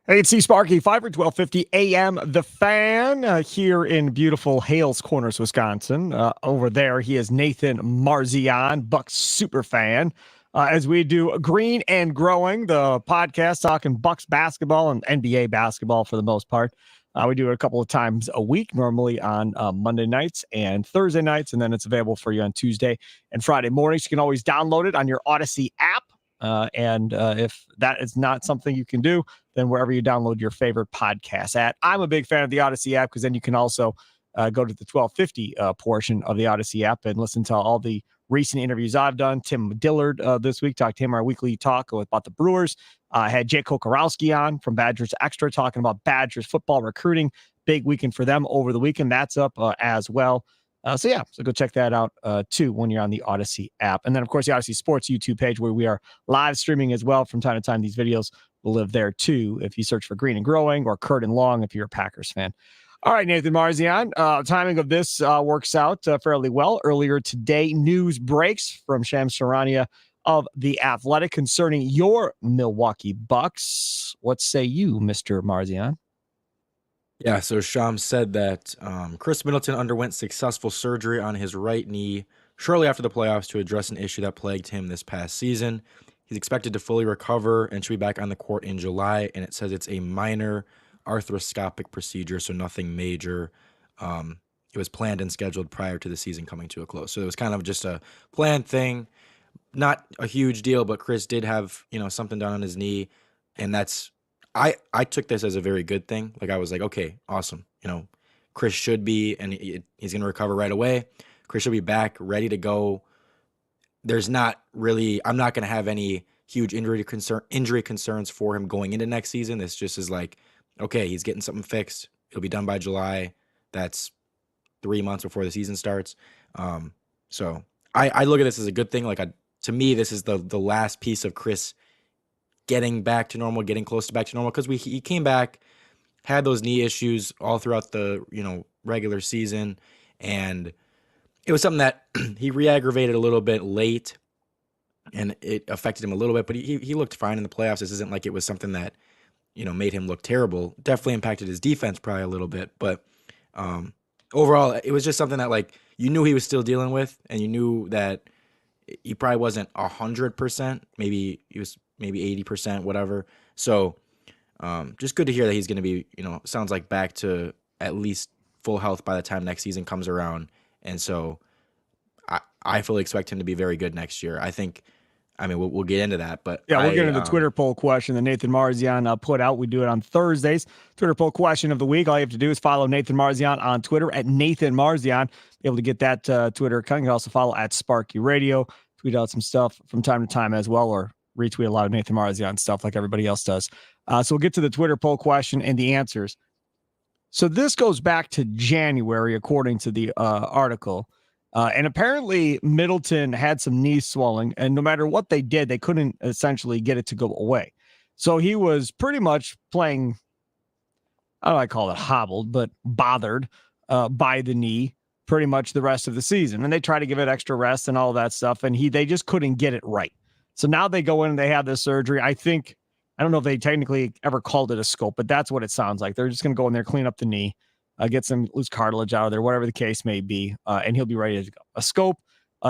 Hey, it's Sparky, Fifer, 1250 AM, The Fan, here in beautiful Hales Corners, Wisconsin. Over there, he is Nathan Marzion, Bucks super fan. As we do Green and Growing, the podcast talking Bucks basketball and NBA basketball for the most part. We do it a couple of times a week, normally on Monday nights and Thursday nights, and then it's available for you on Tuesday and Friday mornings. You can always download it on your Odyssey app. And if that is not something you can do, then wherever you download your favorite podcast at. I'm a big fan of the Odyssey app because then you can also go to the 1250 portion of the Odyssey app and listen to all the recent interviews I've done. Tim Dillard this week, talked to him, our weekly talk about the Brewers. I had Jake Kokorowski on from Badgers Extra talking about Badgers football recruiting. Big weekend for them over the weekend. That's up as well. So go check that out too when you're on the Odyssey app. And then, of course, the Odyssey Sports YouTube page where we are live streaming as well from time to time. These videos will live there too if you search for Green and Growing or Kurt and Long if you're a Packers fan. All right, Nathan Marzion, timing of this works out fairly well. Earlier today, news breaks from Shams Charania of The Athletic concerning your Milwaukee Bucks. What say you, Mr. Marzion? Yeah, so Shams said that Khris Middleton underwent successful surgery on his right knee shortly after the playoffs to address an issue that plagued him this past season. He's expected to fully recover and should be back on the court in July, and it says it's a minor arthroscopic procedure, so nothing major. It was planned and scheduled prior to the season coming to a close. So it was kind of just a planned thing, not a huge deal, but Khris did have, something done on his knee, and I took this as a very good thing. Like, I was like, okay, awesome. Khris should be, and he's going to recover right away. Khris should be back, ready to go. I'm not going to have any huge injury concerns for him going into next season. This just is like, okay, he's getting something fixed. It'll be done by July. That's 3 months before the season starts. So I look at this as a good thing. To me, this is the last piece of Khris getting back to normal, getting close to back to normal, because he came back, had those knee issues all throughout the regular season, and it was something that he re-aggravated a little bit late, and it affected him a little bit, but he looked fine in the playoffs. This isn't like it was something that made him look terrible. Definitely impacted his defense probably a little bit, but overall, it was just something that you knew he was still dealing with, and you knew that he probably wasn't 100%. Maybe he was maybe 80%, whatever. So just good to hear that he's going to be, sounds like back to at least full health by the time next season comes around. And so I fully expect him to be very good next year. We'll get into that, but yeah, we'll get into the Twitter poll question that Nathan Marzion put out. We do it on Thursdays. Twitter poll question of the week. All you have to do is follow Nathan Marzion on Twitter at Nathan Marzion. Be able to get that Twitter account. You can also follow at Sparky Radio. Tweet out some stuff from time to time as well, or retweet a lot of Nathan Marzion stuff like everybody else does. So we'll get to the Twitter poll question and the answers. So this goes back to January, according to the article. And apparently Middleton had some knee swelling, and no matter what they did, they couldn't essentially get it to go away. So he was pretty much playing, I don't know, I call it hobbled, but bothered by the knee pretty much the rest of the season. And they try to give it extra rest and all that stuff, and they just couldn't get it right. So now they go in and they have this surgery. I don't know if they technically ever called it a scope, but that's what it sounds like. They're just going to go in there, clean up the knee, get some loose cartilage out of there, whatever the case may be, and he'll be ready to go. A scope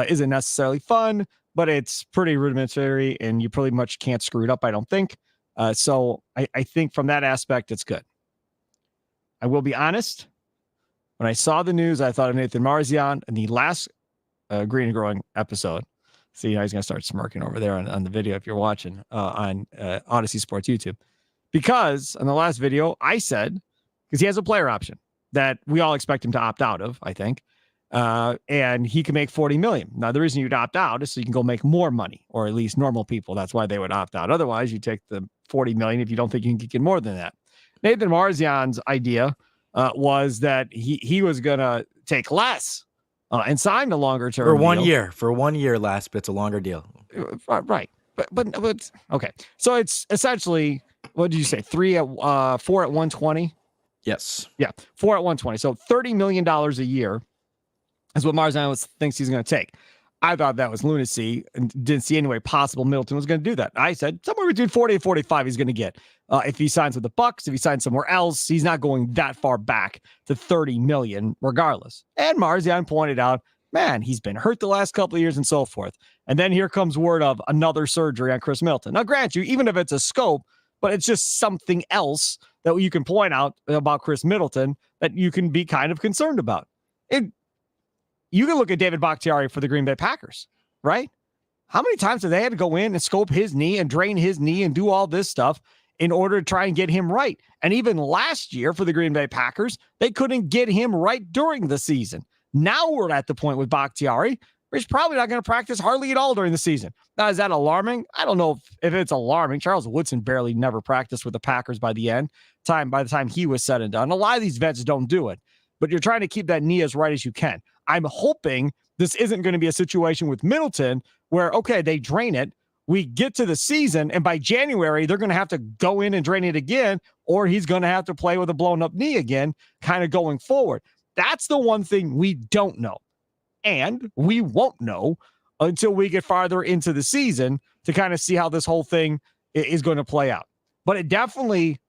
isn't necessarily fun, but it's pretty rudimentary, and you pretty much can't screw it up, I don't think. So I think from that aspect, it's good. I will be honest. When I saw the news, I thought of Nathan Marzion in the last Green and Growing episode. See, he's going to start smirking over there on the video if you're watching on Odyssey Sports YouTube. Because on the last video, I said, because he has a player option that we all expect him to opt out of, I think, and he can make $40 million. Now, the reason you'd opt out is so you can go make more money, or at least normal people. That's why they would opt out. Otherwise, you take the $40 million if you don't think you can get more than that. Nathan Marzion's idea was that he was going to take less and sign a longer term for 1 deal. year. For 1 year, last bit's a longer deal. Right. But okay. So it's essentially, what did you say? 4 at 120? Yes. Yeah. 4 at 120. So $30 million a year is what Marzion thinks he's going to take. I thought that was lunacy and didn't see any way possible Middleton was going to do that. I said somewhere between 40 and 45 he's going to get. If he signs with the Bucks, if he signs somewhere else, he's not going that far back to 30 million regardless. And Marzion pointed out, man, he's been hurt the last couple of years and so forth. And then here comes word of another surgery on Khris Middleton. Now, grant you, even if it's a scope, but it's just something else that you can point out about Khris Middleton that you can be kind of concerned about. You can look at David Bakhtiari for the Green Bay Packers, right? How many times have they had to go in and scope his knee and drain his knee and do all this stuff in order to try and get him right? And even last year for the Green Bay Packers, they couldn't get him right during the season. Now we're at the point with Bakhtiari where he's probably not going to practice hardly at all during the season. Now, is that alarming? I don't know if it's alarming. Charles Woodson barely never practiced with the Packers by the time he was said and done. A lot of these vets don't do it, but you're trying to keep that knee as right as you can. I'm hoping this isn't going to be a situation with Middleton where, okay, they drain it. We get to the season, and by January, they're going to have to go in and drain it again, or he's going to have to play with a blown up knee again, kind of going forward. That's the one thing we don't know. And we won't know until we get farther into the season to kind of see how this whole thing is going to play out. But it definitely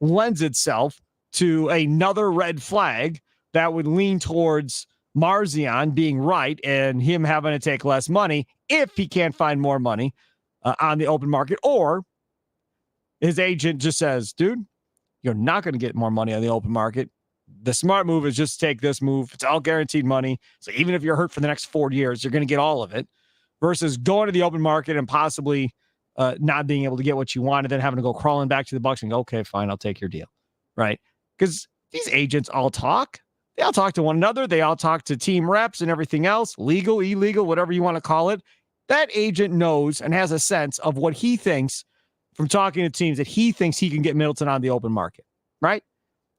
lends itself to another red flag that would lean towards Marzion being right and him having to take less money if he can't find more money on the open market, or his agent just says, dude, you're not going to get more money on the open market. The smart move is just take this move. It's all guaranteed money. So even if you're hurt for the next 4 years, you're going to get all of it, versus going to the open market and possibly not being able to get what you want and then having to go crawling back to the Bucks and go, okay, fine, I'll take your deal. Right? Because these agents all talk. They all talk to one another. They all talk to team reps and everything else, legal, illegal, whatever you want to call it. That agent knows and has a sense of what he thinks from talking to teams that he thinks he can get Middleton on the open market, right?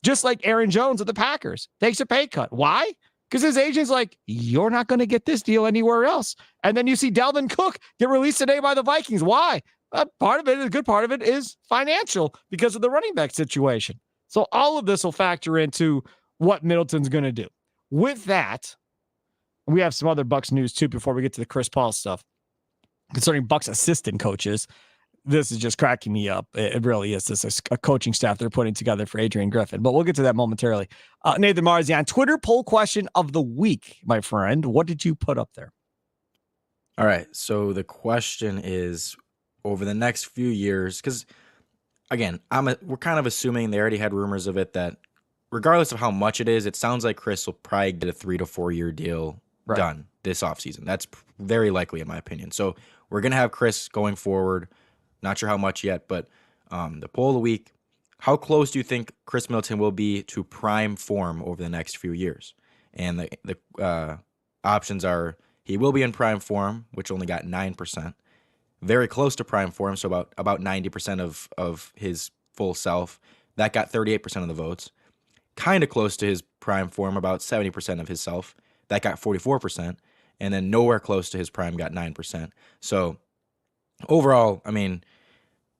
Just like Aaron Jones of the Packers takes a pay cut. Why? Because his agent's like, you're not going to get this deal anywhere else. And then you see Dalvin Cook get released today by the Vikings. Why? Part of it, a good part of it, is financial because of the running back situation. So all of this will factor into what Middleton's going to do. With that, we have some other Bucks news too before we get to the Chris Paul stuff concerning Bucks assistant coaches. This is just cracking me up. It really is. This is a coaching staff they're putting together for Adrian Griffin, but we'll get to that momentarily. Nathan Marzion, Twitter poll question of the week, my friend. What did you put up there? All right. So the question is, over the next few years, because again, we're kind of assuming they already had rumors of it that regardless of how much it is, it sounds like Khris will probably get a 3 to 4 year deal done this offseason. That's very likely in my opinion. So we're going to have Khris going forward. Not sure how much yet, but the poll of the week, how close do you think Khris Middleton will be to prime form over the next few years? And the options are he will be in prime form, which only got 9%. Very close to prime form, so about 90% of his full self. That got 38% of the votes. Kind of close to his prime form, about 70% of his self. That got 44%. And then nowhere close to his prime got 9%. So overall, I mean,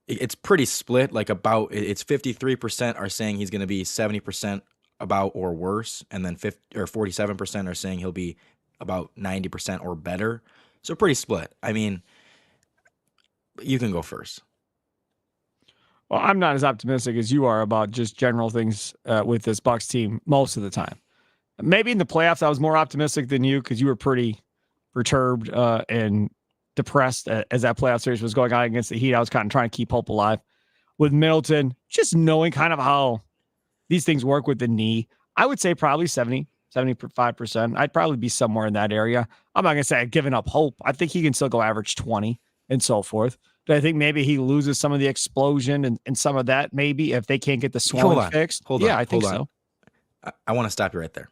it's pretty split. Like it's 53% are saying he's going to be 70% about or worse, and then 47% are saying he'll be about 90% or better. So pretty split. I mean, you can go first. Well, I'm not as optimistic as you are about just general things with this Bucks team most of the time. Maybe in the playoffs, I was more optimistic than you because you were pretty perturbed and depressed as that playoff series was going on against the Heat. I was kind of trying to keep hope alive. With Middleton, just knowing kind of how these things work with the knee, I would say probably 75%. I'd probably be somewhere in that area. I'm not going to say I've given up hope. I think he can still go average 20 and so forth. But I think maybe he loses some of the explosion and some of that maybe if they can't get the swelling fixed. Hold on. I think so. I want to stop you right there.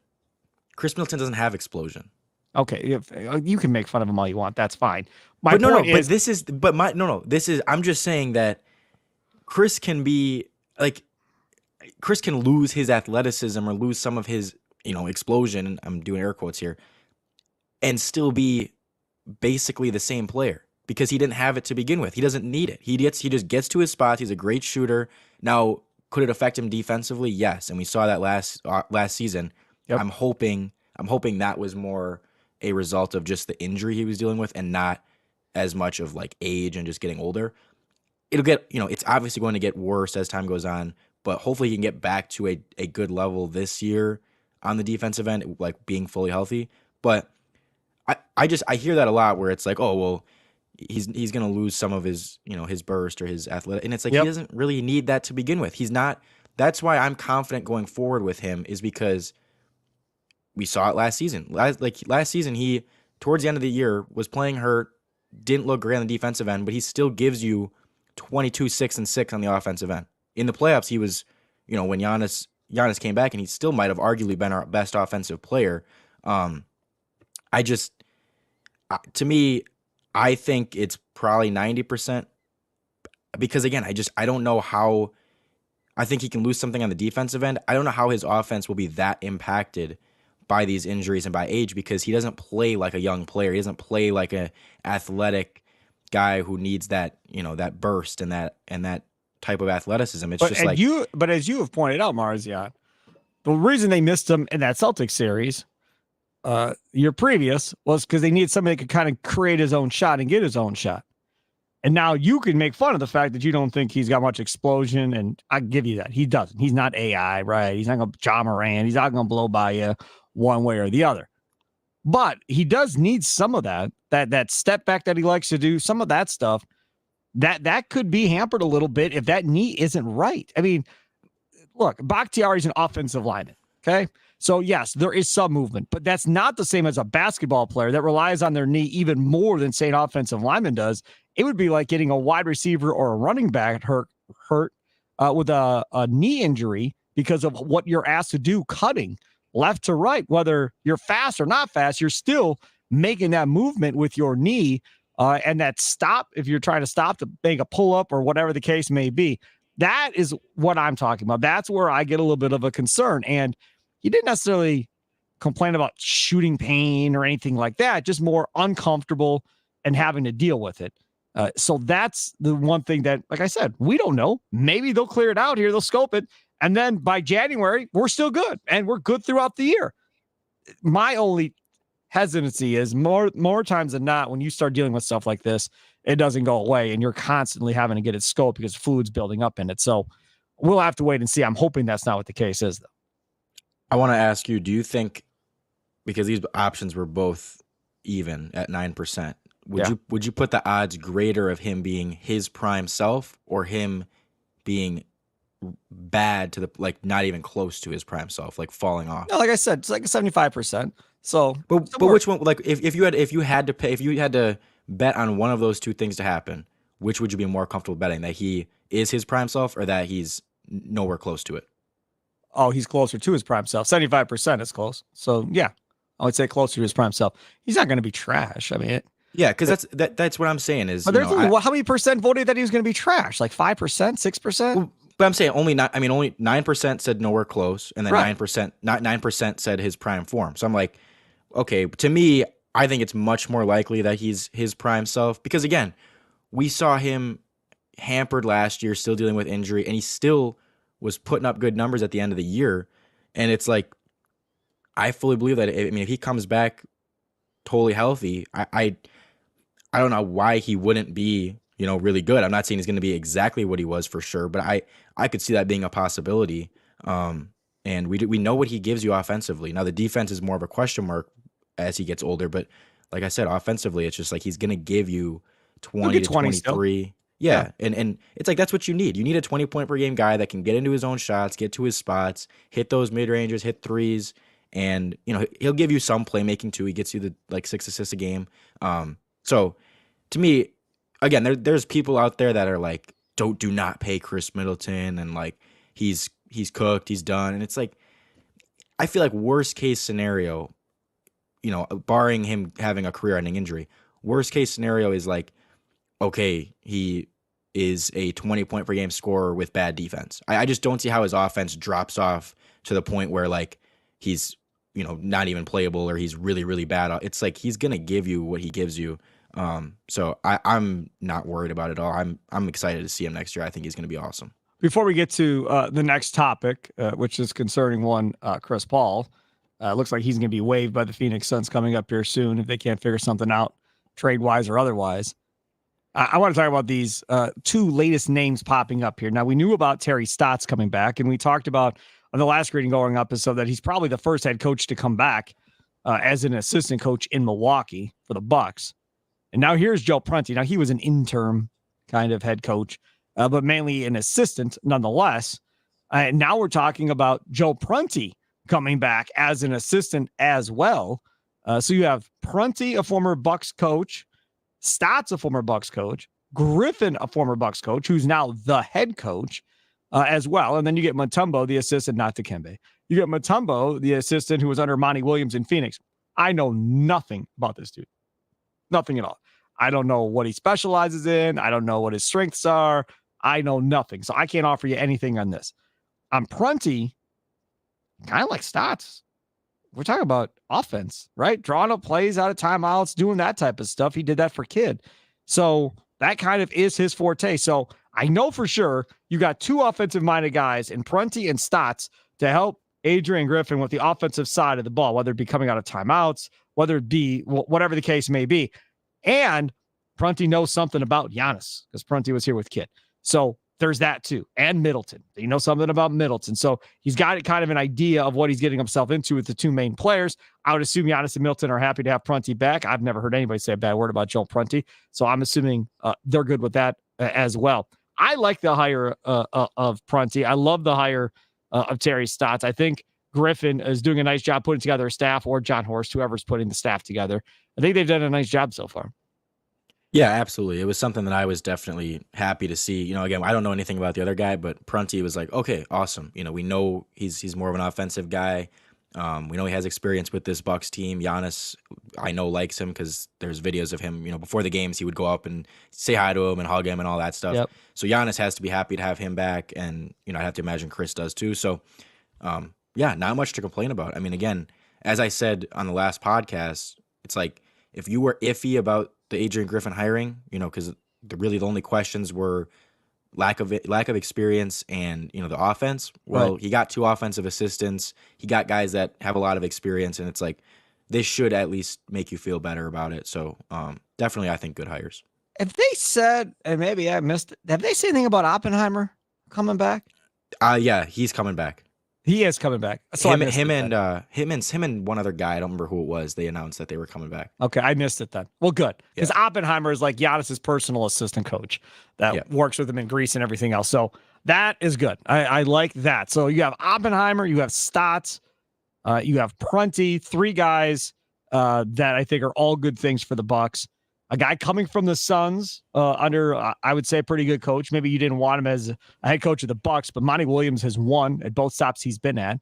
Khris Middleton doesn't have explosion. Okay, if you can make fun of him all you want, that's fine. I'm just saying that Khris can lose his athleticism or lose some of his, explosion. I'm doing air quotes here, and still be basically the same player because he didn't have it to begin with. He doesn't need it. He just gets to his spots. He's a great shooter. Now, could it affect him defensively? Yes, and we saw that last season. Yep. I'm hoping that was more a result of just the injury he was dealing with and not as much of like age and just getting older. It'll get, it's obviously going to get worse as time goes on, but hopefully he can get back to a good level this year on the defensive end, like being fully healthy. But I hear that a lot where it's like, oh, well, he's going to lose some of his, his burst or his athletic. And it's like, he doesn't really need that to begin with. He's not, that's why I'm confident going forward with him, is because we saw it last season. Last season, he, towards the end of the year, was playing hurt, didn't look great on the defensive end, but he still gives you 22, 6, and 6 on the offensive end. In the playoffs, he was, when Giannis came back, and he still might have arguably been our best offensive player. To me, I think it's probably 90%, because again, I don't know how. I think he can lose something on the defensive end. I don't know how his offense will be that impacted by these injuries and by age, because he doesn't play like a young player. He doesn't play like a athletic guy who needs that, that burst and that type of athleticism. It's just like but as you have pointed out, Marzion, the reason they missed him in that Celtics series, year previous, was because they needed somebody that could kind of create his own shot and get his own shot. And now you can make fun of the fact that you don't think he's got much explosion, and I give you that. He doesn't. He's not AI, right? He's not going to Ja Morant. He's not going to blow by you one way or the other. But he does need some of that step back that he likes to do, some of that stuff. That could be hampered a little bit if that knee isn't right. I mean, look, Bakhtiari's an offensive lineman, okay? So, yes, there is some movement, but that's not the same as a basketball player that relies on their knee even more than, say, an offensive lineman does. It would be like getting a wide receiver or a running back hurt with a knee injury because of what you're asked to do cutting left to right. Whether you're fast or not fast, you're still making that movement with your knee, and that stop, if you're trying to stop to make a pull-up or whatever the case may be. That is what I'm talking about. That's where I get a little bit of a concern. And he didn't necessarily complain about shooting pain or anything like that, just more uncomfortable and having to deal with it. So that's the one thing that, like I said, we don't know. Maybe they'll clear it out here. They'll scope it. And then by January, we're still good. And we're good throughout the year. My only hesitancy is more times than not, when you start dealing with stuff like this, it doesn't go away. And you're constantly having to get it scoped because fluid's building up in it. So we'll have to wait and see. I'm hoping that's not what the case is, though. I want to ask you, do you think, because these options were both even at 9%, would you put the odds greater of him being his prime self or him being bad to the, like, not even close to his prime self, like falling off? No, like I said, it's like 75%. So, but which one, like, if you had to bet on one of those two things to happen, which would you be more comfortable betting, that he is his prime self or that he's nowhere close to it? Oh, he's closer to his prime self. 75% is close. So yeah, I would say closer to his prime self. He's not going to be trash. I mean, yeah, because that's what I'm saying is. But there's how many percent voted that he was going to be trash? Like 5%, 6%? Well, but I'm saying only 9% said nowhere close, and then 9% said his prime form. So I'm like, okay, to me, I think it's much more likely that he's his prime self, because again, we saw him hampered last year, still dealing with injury, and he still was putting up good numbers at the end of the year. And it's like, I fully believe that, if he comes back totally healthy, I don't know why he wouldn't be, really good. I'm not saying he's going to be exactly what he was for sure, but I could see that being a possibility. And we know what he gives you offensively. Now the defense is more of a question mark as he gets older, but like I said, offensively, it's just like he's going to give you 20 to 23. Still. Yeah. And it's like, that's what you need. You need a 20-point per game guy that can get into his own shots, get to his spots, hit those mid-rangers, hit threes, and he'll give you some playmaking too. He gets you the 6 assists a game. So to me, again, there's people out there that are like, do not pay Khris Middleton, and like he's cooked, he's done. And it's like, I feel like worst case scenario, barring him having a career-ending injury, worst case scenario is like, okay, he is a 20-point per game scorer with bad defense. I just don't see how his offense drops off to the point where like he's, not even playable, or he's really, really bad. It's like he's gonna give you what he gives you. So I'm not worried about it at all. I'm excited to see him next year. I think he's gonna be awesome. Before we get to the next topic, which is concerning Chris Paul, Looks like he's going to be waived by the Phoenix Suns coming up here soon if they can't figure something out trade-wise or otherwise. I want to talk about these two latest names popping up here. Now, we knew about Terry Stotts coming back, and we talked about on the last Grading Going episode that he's probably the first head coach to come back as an assistant coach in Milwaukee for the Bucks. And now here's Joe Prunty. Now, he was an interim kind of head coach, but mainly an assistant nonetheless. Now we're talking about Joe Prunty coming back as an assistant as well. So you have Prunty, a former Bucks coach, Stotts, a former Bucks coach, Griffin, a former Bucks coach, who's now the head coach as well. And then you get Mutombo, the assistant, not Dikembe. You get Mutombo, the assistant who was under Monty Williams in Phoenix. I know nothing about this dude. Nothing at all. I don't know what he specializes in. I don't know what his strengths are. I know nothing. So I can't offer you anything on this. On Prunty, kind of like Stotts. We're talking about offense, right? Drawing up plays out of timeouts, doing that type of stuff. He did that for Kidd. So that kind of is his forte. So I know for sure you got two offensive-minded guys in Prunty and Stotts to help Adrian Griffin with the offensive side of the ball, whether it be coming out of timeouts, whether it be whatever the case may be. And Prunty knows something about Giannis because Prunty was here with Kidd. So there's that too. And Middleton. You know something about Middleton. So he's got kind of an idea of what he's getting himself into with the two main players. I would assume Giannis and Middleton are happy to have Prunty back. I've never heard anybody say a bad word about Joe Prunty. So I'm assuming they're good with that as well. I like the hire of Prunty. I love the hire of Terry Stotts. I think Griffin is doing a nice job putting together a staff, or John Horst, whoever's putting the staff together. I think they've done a nice job so far. Yeah, absolutely. It was something that I was definitely happy to see. Again, I don't know anything about the other guy, but Prunty was like, okay, awesome. We know he's more of an offensive guy. We know he has experience with this Bucks team. Giannis, I know, likes him because there's videos of him, before the games, he would go up and say hi to him and hug him and all that stuff. Yep. So Giannis has to be happy to have him back. And, I have to imagine Khris does too. So, yeah, not much to complain about. I mean, again, as I said on the last podcast, it's like if you were iffy about the Adrian Griffin hiring, because the only questions were lack of experience and the offense. Well, Right. He got two offensive assistants. He got guys that have a lot of experience, and it's like this should at least make you feel better about it. So definitely, I think good hires. If they said, and maybe I missed it, have they said anything about Oppenheimer coming back? Yeah, he's coming back. He is coming back. So him and one other guy, I don't remember who it was. They announced that they were coming back. Okay, I missed it then. Well, good. Because Oppenheimer is like Giannis's personal assistant coach that works with him in Greece and everything else. So that is good. I like that. So you have Oppenheimer, you have Stotts, you have Prunty, three guys that I think are all good things for the Bucks. A guy coming from the Suns under, I would say, a pretty good coach. Maybe you didn't want him as a head coach of the Bucks, but Monty Williams has won at both stops he's been at.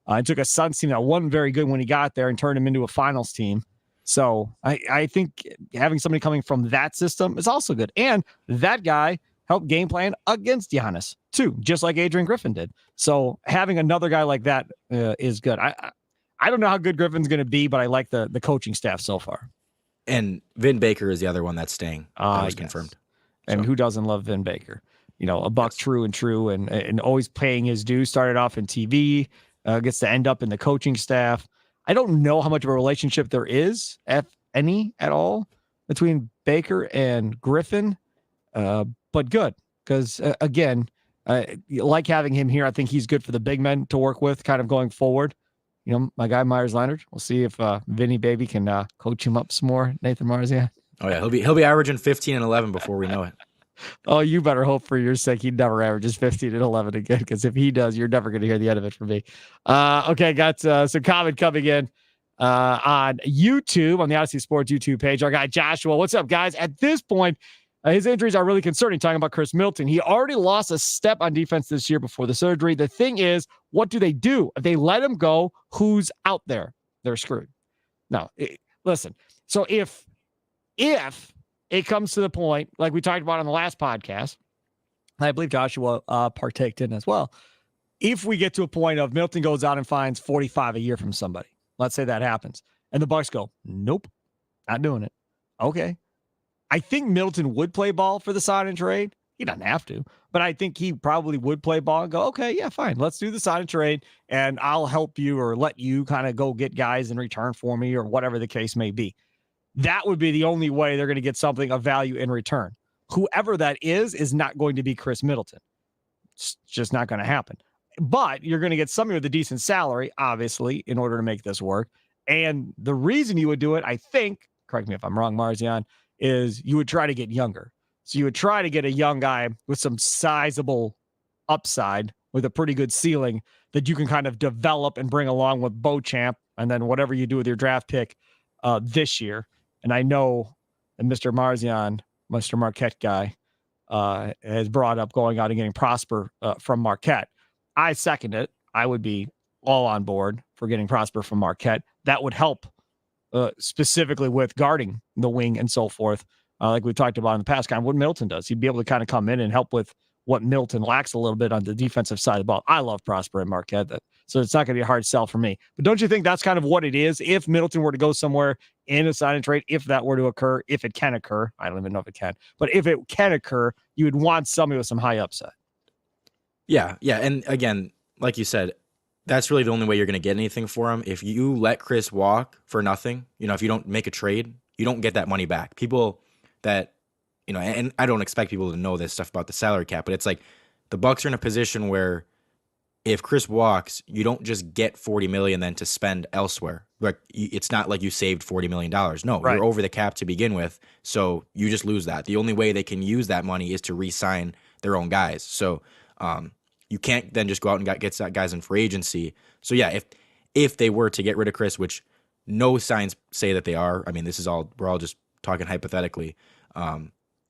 It took a Suns team that wasn't very good when he got there and turned him into a finals team. So I think having somebody coming from that system is also good. And that guy helped game plan against Giannis too, just like Adrian Griffin did. So having another guy like that is good. I don't know how good Griffin's going to be, but I like the coaching staff so far. And Vin Baker is the other one that's staying. That was confirmed. And who doesn't love Vin Baker? A Buck true and always paying his due. Started off in TV, gets to end up in the coaching staff. I don't know how much of a relationship there is, if any at all, between Baker and Griffin, but good. Because, again, like having him here, I think he's good for the big men to work with kind of going forward. My guy Myers Leonard. We'll see if Vinny Baby can coach him up some more. Nathan Marzion. Oh yeah, he'll be averaging 15 and 11 before we know it. Oh, you better hope for your sake he never averages 15 and 11 again, because if he does, you're never going to hear the end of it from me. Okay, got some comment coming in on YouTube, on the Odyssey Sports YouTube page. Our guy Joshua, what's up, guys? At this point, his injuries are really concerning. Talking about Khris Middleton, he already lost a step on defense this year before the surgery. The thing is, what do? If they let him go, who's out there? They're screwed. No, listen. So if it comes to the point, like we talked about on the last podcast, I believe Joshua partaked in as well. If we get to a point of Middleton goes out and finds 45 a year from somebody, let's say that happens, and the Bucks go, nope, not doing it. Okay. I think Middleton would play ball for the sign and trade. He doesn't have to, but I think he probably would play ball and go, okay, yeah, fine. Let's do the sign and trade and I'll help you or let you kind of go get guys in return for me or whatever the case may be. That would be the only way they're going to get something of value in return. Whoever that is not going to be Khris Middleton. It's just not going to happen. But you're going to get somebody with a decent salary, obviously, in order to make this work. And the reason you would do it, I think, correct me if I'm wrong, Marzion, is you would try to get younger. So you would try to get a young guy with some sizable upside with a pretty good ceiling that you can kind of develop and bring along with Beauchamp and then whatever you do with your draft pick this year. And I know that Mr. Marzion, Mr. Marquette guy, has brought up going out and getting Prosper from Marquette. I second it. I would be all on board for getting Prosper from Marquette. That would help specifically with guarding the wing and so forth. Like we talked about in the past, kind of what Middleton does. He'd be able to kind of come in and help with what Middleton lacks a little bit on the defensive side of the ball. I love Prosper and Marquette, so it's not going to be a hard sell for me. But don't you think that's kind of what it is? If Middleton were to go somewhere in a sign and trade, if that were to occur, if it can occur, I don't even know if it can, but if it can occur, you would want somebody with some high upside. Yeah. And again, like you said, that's really the only way you're going to get anything for him. If you let Khris walk for nothing, if you don't make a trade, you don't get that money back. People that, and I don't expect people to know this stuff about the salary cap, but it's like the Bucks are in a position where if Khris walks, you don't just get $40 million then to spend elsewhere. Like it's not like you saved $40 million. No, right. You're over the cap to begin with, so you just lose that. The only way they can use that money is to re-sign their own guys. So you can't then just go out and get guys in free agency. So yeah, if they were to get rid of Khris, which no signs say that they are. I mean, we're all just talking hypothetically.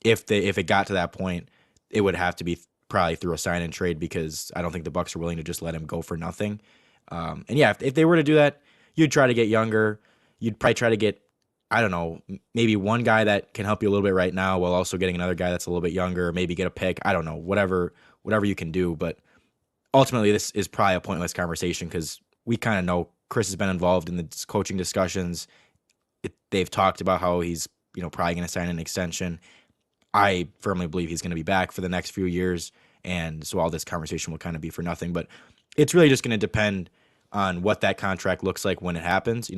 If it got to that point, it would have to be probably through a sign and trade because I don't think the Bucks are willing to just let him go for nothing. And yeah, if they were to do that, you'd try to get younger. You'd probably try to get, I don't know, maybe one guy that can help you a little bit right now while also getting another guy that's a little bit younger, maybe get a pick. I don't know, whatever you can do. But ultimately, this is probably a pointless conversation because we kind of know Khris has been involved in the coaching discussions. They've talked about how he's probably going to sign an extension. I firmly believe he's going to be back for the next few years, and so all this conversation will kind of be for nothing. But it's really just going to depend on what that contract looks like when it happens.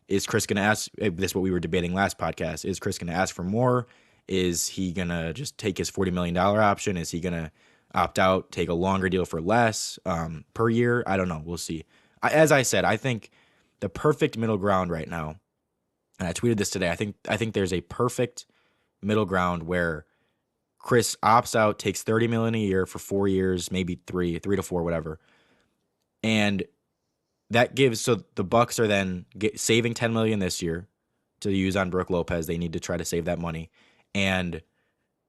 Is Khris going to ask? This is what we were debating last podcast. Is Khris going to ask for more? Is he going to just take his $40 million option? Is he going to opt out, take a longer deal for less per year? I don't know. We'll see. As I said, I think the perfect middle ground right now, and I tweeted this today, I think there's a perfect middle ground where Khris opts out, takes $30 million a year for 4 years, maybe three to four, whatever. And that gives, so the Bucks are then saving $10 million this year to use on Brook Lopez. They need to try to save that money. And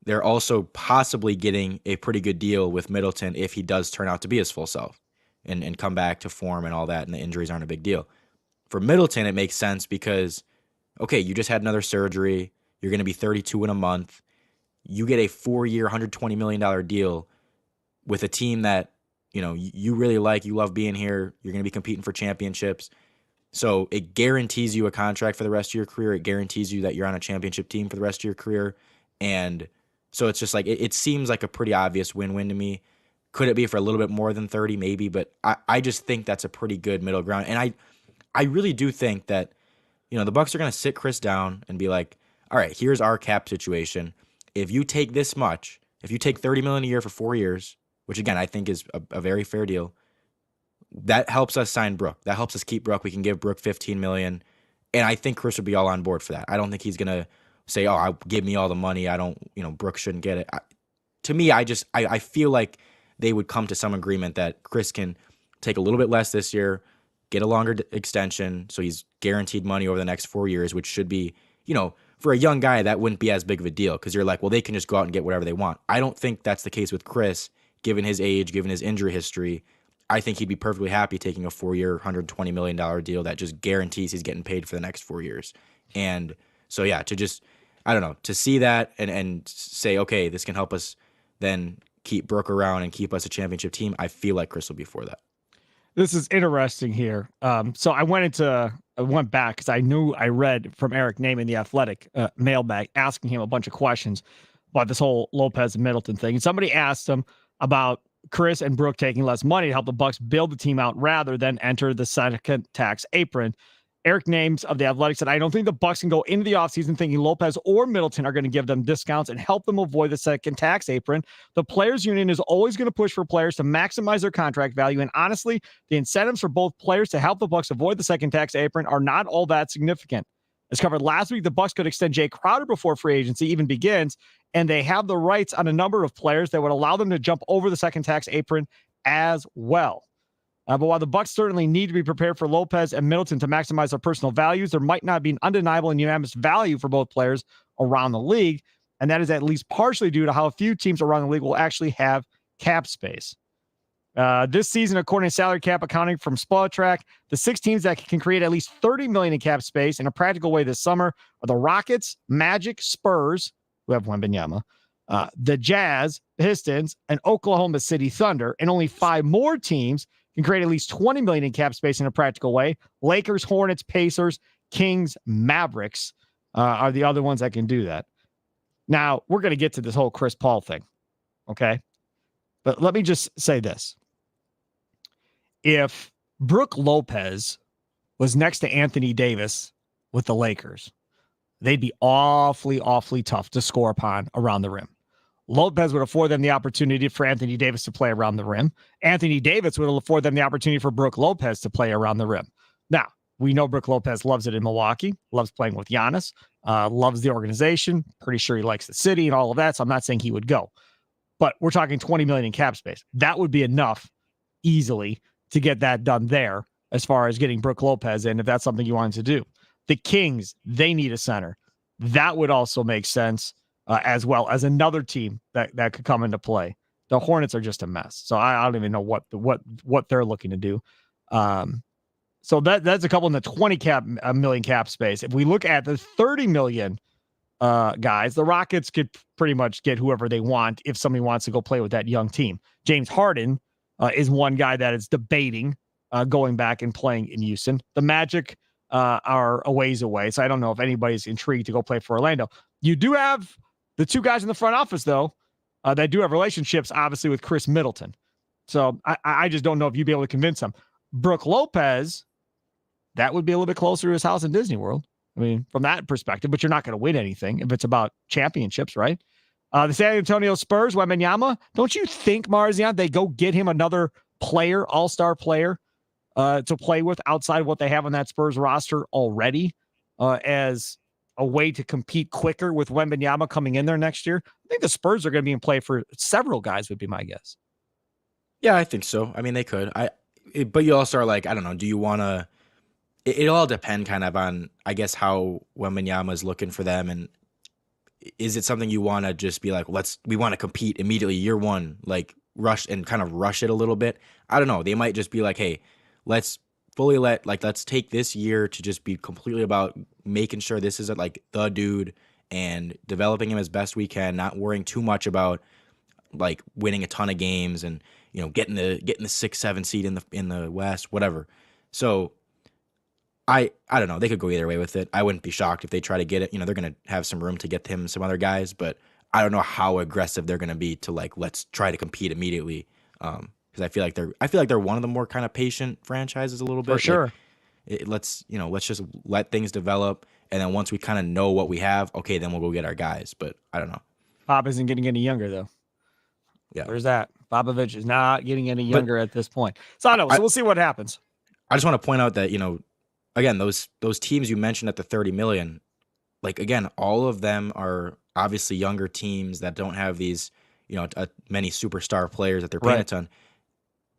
they're also possibly getting a pretty good deal with Middleton if he does turn out to be his full self and come back to form and all that, and the injuries aren't a big deal. For Middleton, it makes sense because, okay, you just had another surgery. You're going to be 32 in a month. You get a 4-year, $120 million deal with a team that, you really like. You love being here. You're going to be competing for championships. So it guarantees you a contract for the rest of your career. It guarantees you that you're on a championship team for the rest of your career. And so it's just like, it seems like a pretty obvious win-win to me. Could it be for a little bit more than 30? Maybe, but I just think that's a pretty good middle ground. And I really do think that, the Bucks are going to sit Khris down and be like, all right, here's our cap situation. If you take this much, if you take $30 million a year for 4 years, which again, I think is a very fair deal, that helps us sign Brook. That helps us keep Brook. We can give Brook $15 million. And I think Khris would be all on board for that. I don't think he's going to say, give me all the money. I don't, Brook shouldn't get it. To me, I feel like they would come to some agreement that Khris can take a little bit less this year, get a longer extension, so he's guaranteed money over the next 4 years, which should be, for a young guy, that wouldn't be as big of a deal because you're like, well, they can just go out and get whatever they want. I don't think that's the case with Khris, given his age, given his injury history. I think he'd be perfectly happy taking a 4-year, $120 million deal that just guarantees he's getting paid for the next 4 years. And so, yeah, to see that and say, okay, this can help us then keep Brook around and keep us a championship team, I feel like Khris will be for that. This is interesting here. So I went back because I knew I read from Eric Naaman, the Athletic mailbag, asking him a bunch of questions about this whole Lopez and Middleton thing. And somebody asked him about Khris and Brook taking less money to help the Bucks build the team out rather than enter the second tax apron. Eric Names of the Athletic said, I don't think the Bucks can go into the offseason thinking Lopez or Middleton are going to give them discounts and help them avoid the second tax apron. The players union is always going to push for players to maximize their contract value. And honestly, the incentives for both players to help the Bucks avoid the second tax apron are not all that significant. As covered last week, the Bucks could extend Jay Crowder before free agency even begins, and they have the rights on a number of players that would allow them to jump over the second tax apron as well. But while the Bucks certainly need to be prepared for Lopez and Middleton to maximize their personal values, there might not be an undeniable and unanimous value for both players around the league, and that is at least partially due to how few teams around the league will actually have cap space. This season, according to salary cap accounting from Spotrac, the 6 teams that can create at least $30 million in cap space in a practical way this summer are the Rockets, Magic, Spurs, who have Wembanyama, the Jazz, Pistons, and Oklahoma City Thunder, and only 5 more teams can create at least $20 million in cap space in a practical way. Lakers, Hornets, Pacers, Kings, Mavericks are the other ones that can do that. Now, we're going to get to this whole Chris Paul thing, okay? But let me just say this. If Brook Lopez was next to Anthony Davis with the Lakers, they'd be awfully, awfully tough to score upon around the rim. Lopez would afford them the opportunity for Anthony Davis to play around the rim. Anthony Davis would afford them the opportunity for Brook Lopez to play around the rim. Now, we know Brook Lopez loves it in Milwaukee, loves playing with Giannis, loves the organization. Pretty sure he likes the city and all of that, so I'm not saying he would go. But we're talking $20 million in cap space. That would be enough easily to get that done there as far as getting Brook Lopez in, if that's something you wanted to do. The Kings, they need a center. That would also make sense. As well as another team that could come into play. The Hornets are just a mess. So I don't even know what they're looking to do. So that's a couple in the 20 million cap space. If we look at the 30 million guys, the Rockets could pretty much get whoever they want if somebody wants to go play with that young team. James Harden is one guy that is debating going back and playing in Houston. The Magic are a ways away, so I don't know if anybody's intrigued to go play for Orlando. You do have the 2 guys in the front office, though, that do have relationships, obviously, with Khris Middleton. So I just don't know if you'd be able to convince them. Brook Lopez, that would be a little bit closer to his house in Disney World. I mean, from that perspective, but you're not going to win anything if it's about championships, right? The San Antonio Spurs, Wembanyama, don't you think, Marzion, they go get him another player, all-star player, to play with outside of what they have on that Spurs roster already as a way to compete quicker with Wembanyama coming in there next year? I think the Spurs are going to be in play for several guys, would be my guess. Yeah, I think so. I mean, they could. But you also are like, I don't know, do you want to – it all depend kind of on, I guess, how Wembanyama is looking for them. And is it something you want to just be like, we want to compete immediately year one, like rush it a little bit? I don't know. They might just be like, hey, let's take this year to just be completely about making sure this is like the dude and developing him as best we can, not worrying too much about like winning a ton of games and, you know, getting the 6-7 seed in the West, whatever. So I don't know. They could go either way with it. I wouldn't be shocked if they try to get it. You know, they're going to have some room to get him some other guys, but I don't know how aggressive they're going to be to like, let's try to compete immediately. Because I feel like they're one of the more kind of patient franchises a little bit. For sure. Let's just let things develop, and then once we kind of know what we have, okay, then we'll go get our guys. But I don't know. Pop isn't getting any younger though. Yeah, there's that. Popovich is not getting any younger at this point. So I don't know. So we'll see what happens. I just want to point out that, you know, again, those teams you mentioned at the 30 million, like again, all of them are obviously younger teams that don't have these, you know, many superstar players that they're paying a ton.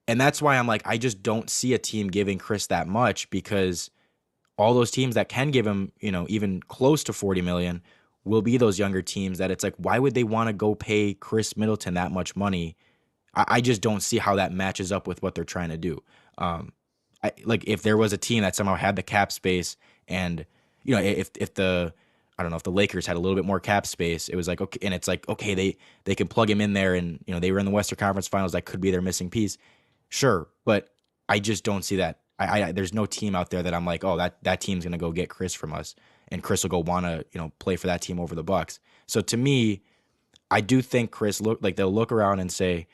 And that's why I'm like, I just don't see a team giving Khris that much, because all those teams that can give him, you know, even close to 40 million will be those younger teams that it's like, why would they want to go pay Khris Middleton that much money? I just don't see how that matches up with what they're trying to do. Like if there was a team that somehow had the cap space and, you know, if the Lakers had a little bit more cap space, it was like, okay. And it's like, okay, they can plug him in there and, you know, they were in the Western Conference Finals. That could be their missing piece. Sure. But I just don't see that. There's no team out there that I'm like, oh, that team's going to go get Khris from us, and Khris will go want to, you know, play for that team over the Bucks. So to me, I do think they'll look around and say,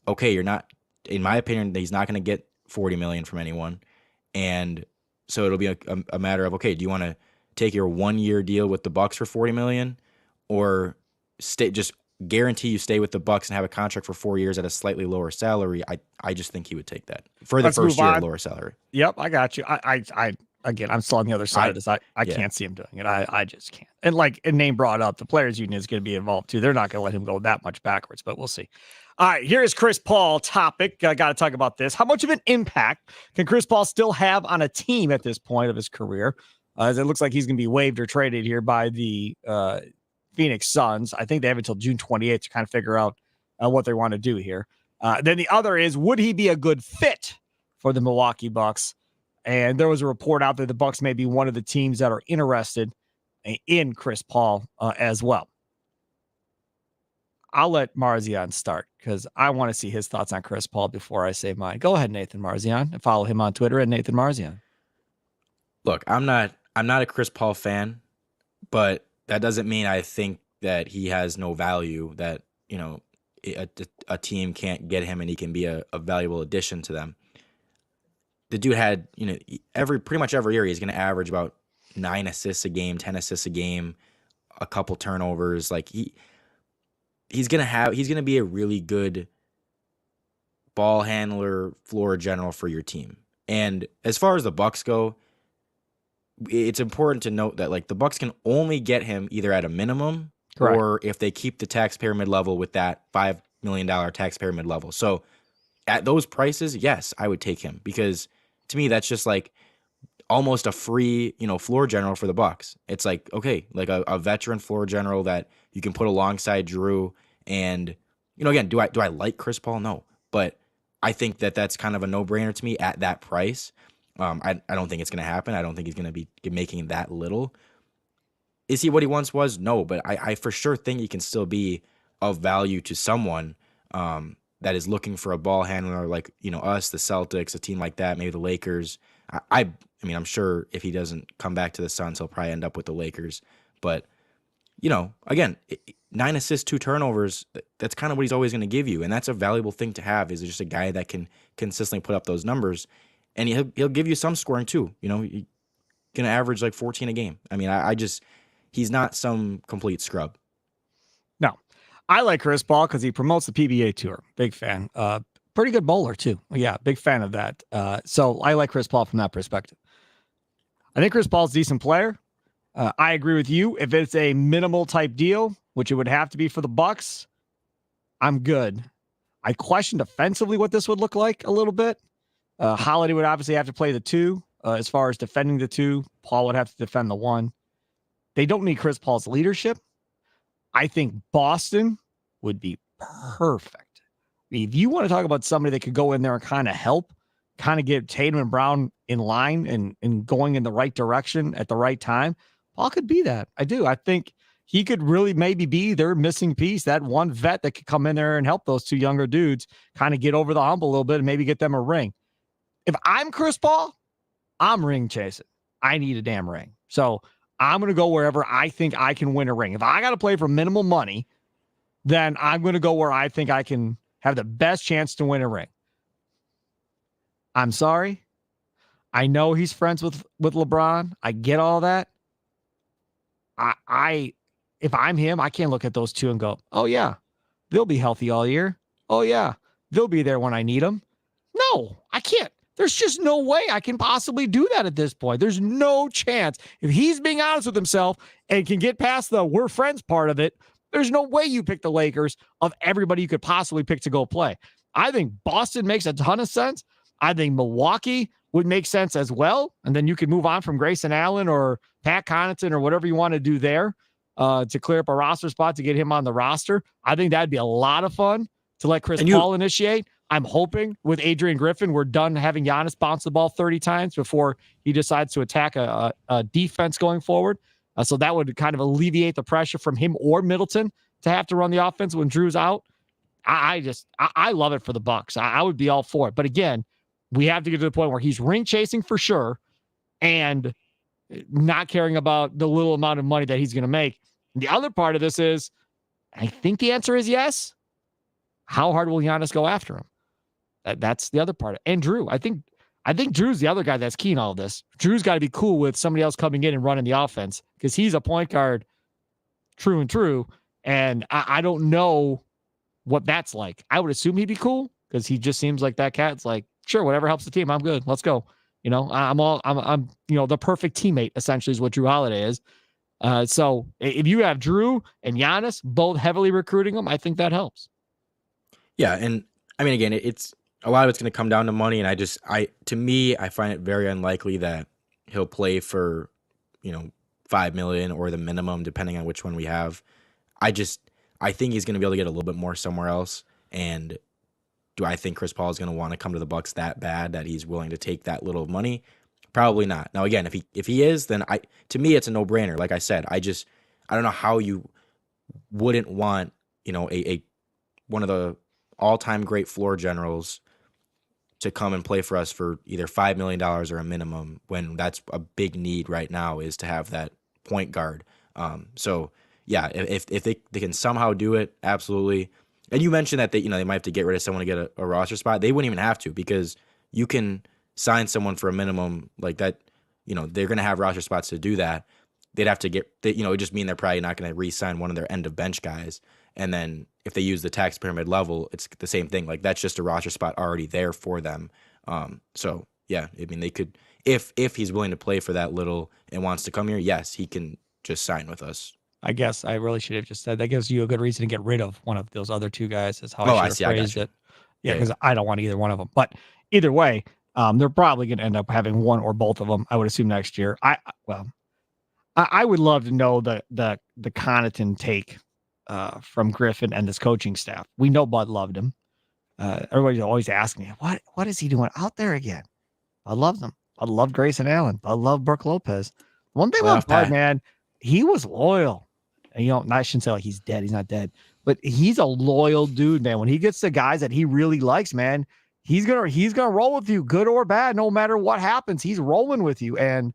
okay, you're not, in my opinion, he's not going to get 40 million from anyone. And so it'll be a matter of, okay, do you want to take your 1-year deal with the Bucks for 40 million, or just guarantee you stay with the Bucks and have a contract for 4 years at a slightly lower salary? I just think he would take that for the first year, lower salary. Yep, I got you. I again, I'm still on the other side of this. I can't see him doing it. I just can't. And like a name brought up, the players union is going to be involved too. They're not going to let him go that much backwards, but we'll see. All right, here's Chris Paul topic. I got to talk about this. How much of an impact can Chris Paul still have on a team at this point of his career? As it looks like he's going to be waived or traded here by the Phoenix Suns. I think they have until June 28th to kind of figure out what they want to do here. Then the other is, would he be a good fit for the Milwaukee Bucks? And there was a report out that the Bucks may be one of the teams that are interested in Chris Paul as well. I'll let Marzion start because I want to see his thoughts on Chris Paul before I say mine. Go ahead, Nathan Marzion, and follow him on Twitter at Nathan Marzion. Look, I'm not a Chris Paul fan, but that doesn't mean I think that he has no value, that, a team can't get him and he can be a valuable addition to them. The dude had, pretty much every year he's going to average about 9 assists a game, 10 assists a game, a couple turnovers. Like he's going to be a really good ball handler, floor general for your team. And as far as the Bucks go, it's important to note that like the Bucks can only get him either at a minimum, correct, or if they keep the tax pyramid level with that $5 million tax pyramid level. So at those prices, yes, I would take him, because to me that's just like almost a free, floor general for the Bucks. It's like, okay, like a veteran floor general that you can put alongside Drew. And again, do I like Chris Paul? No, but I think that that's kind of a no-brainer to me at that price. I don't think it's going to happen. I don't think he's going to be making that little. Is he what he once was? No, but I for sure think he can still be of value to someone that is looking for a ball handler like, us, the Celtics, a team like that, maybe the Lakers. I mean, I'm sure if he doesn't come back to the Suns, he'll probably end up with the Lakers. But, again, 9 assists, 2 turnovers, that's kind of what he's always going to give you. And that's a valuable thing to have, is just a guy that can consistently put up those numbers. And he'll give you some scoring too. He's going to average like 14 a game. I mean, he's not some complete scrub. No, I like Chris Paul because he promotes the PBA tour. Big fan. Pretty good bowler too. Yeah, big fan of that. So I like Chris Paul from that perspective. I think Chris Paul's a decent player. I agree with you. If it's a minimal type deal, which it would have to be for the Bucks, I'm good. I questioned offensively what this would look like a little bit. Holiday would obviously have to play the 2 as far as defending the 2. Paul would have to defend the 1. They don't need Chris Paul's leadership. I think Boston would be perfect. If you want to talk about somebody that could go in there and kind of help, kind of get Tatum and Brown in line and going in the right direction at the right time, Paul could be that. I do. I think he could really maybe be their missing piece, that one vet that could come in there and help those 2 younger dudes kind of get over the hump a little bit and maybe get them a ring. If I'm Chris Paul, I'm ring chasing. I need a damn ring. So I'm going to go wherever I think I can win a ring. If I got to play for minimal money, then I'm going to go where I think I can have the best chance to win a ring. I'm sorry. I know he's friends with LeBron. I get all that. If I'm him, I can't look at those 2 and go, oh yeah, they'll be healthy all year. Oh yeah, they'll be there when I need them. No, I can't. There's just no way I can possibly do that at this point. There's no chance. If he's being honest with himself and can get past the we're friends part of it, there's no way you pick the Lakers of everybody you could possibly pick to go play. I think Boston makes a ton of sense. I think Milwaukee would make sense as well. And then you could move on from Grayson Allen or Pat Connaughton or whatever you want to do there to clear up a roster spot to get him on the roster. I think that'd be a lot of fun to let Chris Paul initiate. I'm hoping with Adrian Griffin, we're done having Giannis bounce the ball 30 times before he decides to attack a defense going forward. So that would kind of alleviate the pressure from him or Middleton to have to run the offense when Drew's out. I love it for the Bucks. I would be all for it. But again, we have to get to the point where he's ring chasing for sure and not caring about the little amount of money that he's going to make. The other part of this is I think the answer is yes. How hard will Giannis go after him? That's the other part. And Drew, I think Drew's the other guy that's key in all of this. Drew's got to be cool with somebody else coming in and running the offense because he's a point guard, true and true. And I don't know what that's like. I would assume he'd be cool because he just seems like that cat's like, sure, whatever helps the team, I'm good. Let's go. I'm the perfect teammate essentially is what Drew Holiday is. So if you have Drew and Giannis both heavily recruiting him, I think that helps. Yeah, and I mean, again, it's a lot of it's going to come down to money, and to me, I find it very unlikely that he'll play for, $5 million or the minimum, depending on which one we have. I think he's going to be able to get a little bit more somewhere else. And do I think Chris Paul is going to want to come to the Bucks that bad that he's willing to take that little money? Probably not. Now, again, if he is, then to me, it's a no-brainer. Like I said, I don't know how you wouldn't want, a one of the all-time great floor generals to come and play for us for either $5 million or a minimum when that's a big need right now is to have that point guard. So yeah, if they can somehow do it, absolutely. And you mentioned that they might have to get rid of someone to get a roster spot. They wouldn't even have to because you can sign someone for a minimum like that. They're going to have roster spots to do that. They'd have to it would just mean they're probably not going to re-sign one of their end of bench guys. And then if they use the tax pyramid level, it's the same thing. Like that's just a roster spot already there for them. So yeah, I mean they could if he's willing to play for that little and wants to come here, yes, he can just sign with us. I guess I really should have just said that gives you a good reason to get rid of one of those other two guys. Is how I should have phrased it. Yeah, because I don't want either one of them. But either way, they're probably going to end up having one or both of them. I would assume next year. I would love to know the Connaughton take from Griffin and this coaching staff. We know Bud loved him. Everybody's always asking me, what is he doing out there again? I love them. I love Grayson Allen. I love Brooke Lopez. One thing about Bud, man, he was loyal. And, I shouldn't say like he's dead. He's not dead. But he's a loyal dude, man. When he gets the guys that he really likes, man, he's gonna roll with you, good or bad, no matter what happens. He's rolling with you. And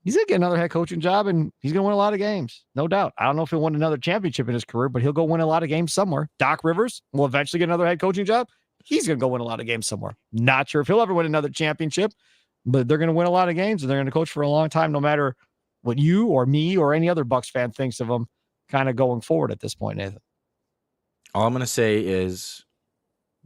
he's going to get another head coaching job, and he's going to win a lot of games, no doubt. I don't know if he'll win another championship in his career, but he'll go win a lot of games somewhere. Doc Rivers will eventually get another head coaching job. He's going to go win a lot of games somewhere. Not sure if he'll ever win another championship, but they're going to win a lot of games, and they're going to coach for a long time, no matter what you or me or any other Bucks fan thinks of them kind of going forward at this point, Nathan. All I'm going to say is,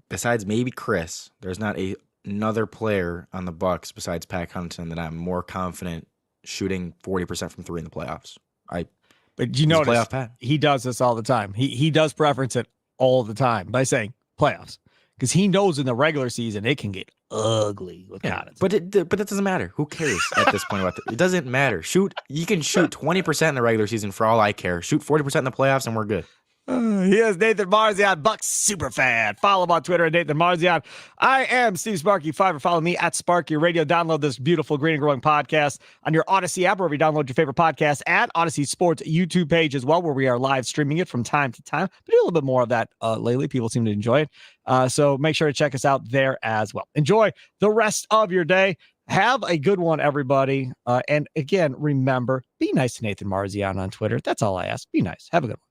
besides maybe Chris, there's not another player on the Bucks besides Pat Connaughton that I'm more confident shooting 40% from three in the playoffs. But you notice he does this all the time. He does preference it all the time by saying playoffs because he knows in the regular season it can get ugly with Connaughton. But that doesn't matter. Who cares at this point about it? Doesn't matter. You can shoot 20% in the regular season for all I care. Shoot 40% in the playoffs and we're good. He is Nathan Marzion, Bucks super fan. Follow him on Twitter at Nathan Marzion. I am Steve Sparky Fifer. Follow me at Sparky Radio. Download this beautiful Green and Growing podcast on your Odyssey app, wherever you download your favorite podcast, at Odyssey Sports YouTube page as well, where we are live streaming it from time to time. But do a little bit more of that lately. People seem to enjoy it. So make sure to check us out there as well. Enjoy the rest of your day. Have a good one, everybody. And again, remember, be nice to Nathan Marzion on Twitter. That's all I ask. Be nice. Have a good one.